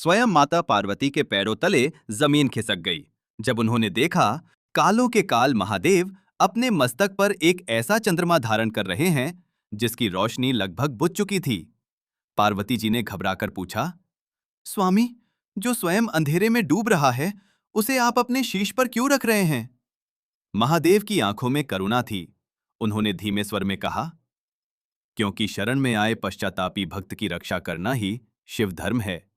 स्वयं माता पार्वती के पैरों तले जमीन खिसक गई जब उन्होंने देखा कालों के काल महादेव अपने मस्तक पर एक ऐसा चंद्रमा धारण कर रहे हैं जिसकी रोशनी लगभग बुझ चुकी थी। पार्वती जी ने घबराकर पूछा, स्वामी, जो स्वयं अंधेरे में डूब रहा है, उसे आप अपने शीश पर क्यों रख रहे हैं? महादेव की आंखों में करुणा थी। उन्होंने धीमे स्वर में कहा, क्योंकि शरण में आए पश्चातापी भक्त की रक्षा करना ही शिव धर्म है।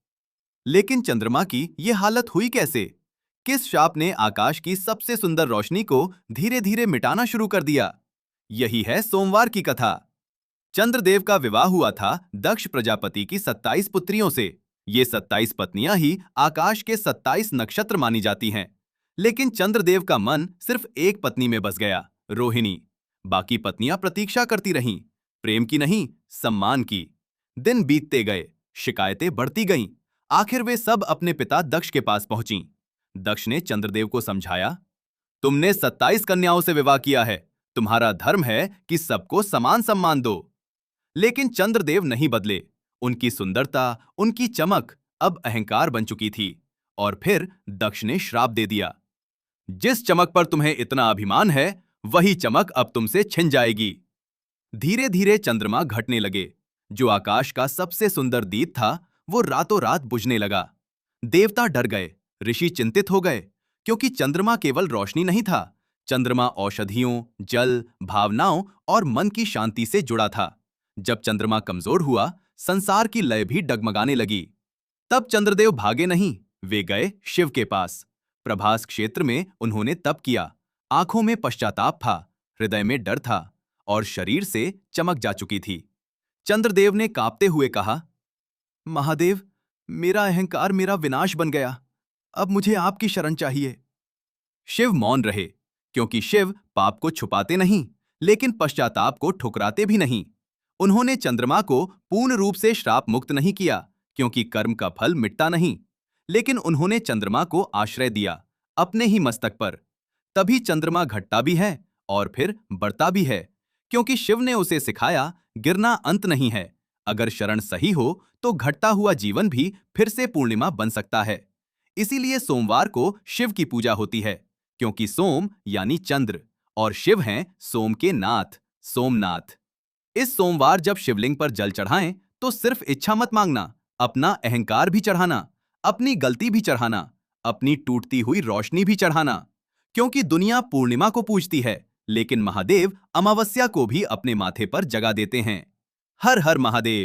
लेकिन चंद्रमा की ये हालत हुई कैसे? किस शाप ने आकाश की सबसे सुंदर रोशनी को धीरे धीरे मिटाना शुरू कर दिया? यही है सोमवार की कथा। चंद्रदेव का विवाह हुआ था दक्ष प्रजापति की 27 पुत्रियों से। ये 27 पत्नियां ही आकाश के 27 नक्षत्र मानी जाती हैं। लेकिन चंद्रदेव का मन सिर्फ एक पत्नी में बस गया, रोहिणी। बाकी पत्नियां प्रतीक्षा करती रहीं, प्रेम की नहीं, सम्मान की। दिन बीतते गए, शिकायतें बढ़ती गईं। आखिर वे सब अपने पिता दक्ष के पास पहुंची। दक्ष ने चंद्रदेव को समझाया, तुमने 27 कन्याओं से विवाह किया है, तुम्हारा धर्म है कि सबको समान सम्मान दो। लेकिन चंद्रदेव नहीं बदले। उनकी सुंदरता, उनकी चमक अब अहंकार बन चुकी थी। और फिर दक्ष ने श्राप दे दिया, जिस चमक पर तुम्हें इतना अभिमान है, वही चमक अब तुमसे छिन जाएगी। धीरे धीरे चंद्रमा घटने लगे। जो आकाश का सबसे सुंदर दीप था, वो रातों रात बुझने लगा। देवता डर गए, ऋषि चिंतित हो गए, क्योंकि चंद्रमा केवल रोशनी नहीं था। चंद्रमा औषधियों, जल, भावनाओं और मन की शांति से जुड़ा था। जब चंद्रमा कमजोर हुआ, संसार की लय भी डगमगाने लगी। तब चंद्रदेव भागे नहीं, वे गए शिव के पास। प्रभास क्षेत्र में उन्होंने तप किया। आंखों में पश्चाताप था, हृदय में डर था और शरीर से चमक जा चुकी थी। चंद्रदेव ने कांपते हुए कहा, महादेव, मेरा अहंकार मेरा विनाश बन गया। अब मुझे आपकी शरण चाहिए। शिव मौन रहे, क्योंकि शिव पाप को छुपाते नहीं, लेकिन पश्चाताप को ठुकराते भी नहीं। उन्होंने चंद्रमा को पूर्ण रूप से श्राप मुक्त नहीं किया, क्योंकि कर्म का फल मिटता नहीं। लेकिन उन्होंने चंद्रमा को आश्रय दिया, अपने ही मस्तक पर। तभी चंद्रमा घटता भी है और फिर बढ़ता भी है, क्योंकि शिव ने उसे सिखाया, गिरना अंत नहीं है। अगर शरण सही हो तो घटता हुआ जीवन भी फिर से पूर्णिमा बन सकता है। इसीलिए सोमवार को शिव की पूजा होती है, क्योंकि सोम यानी चंद्र और शिव हैं सोम के नाथ, सोमनाथ। इस सोमवार जब शिवलिंग पर जल चढ़ाएं तो सिर्फ इच्छा मत मांगना, अपना अहंकार भी चढ़ाना, अपनी गलती भी चढ़ाना, अपनी टूटती हुई रोशनी भी चढ़ाना। क्योंकि दुनिया पूर्णिमा को पूजती है, लेकिन महादेव अमावस्या को भी अपने माथे पर जगा देते हैं। हर हर महादेव।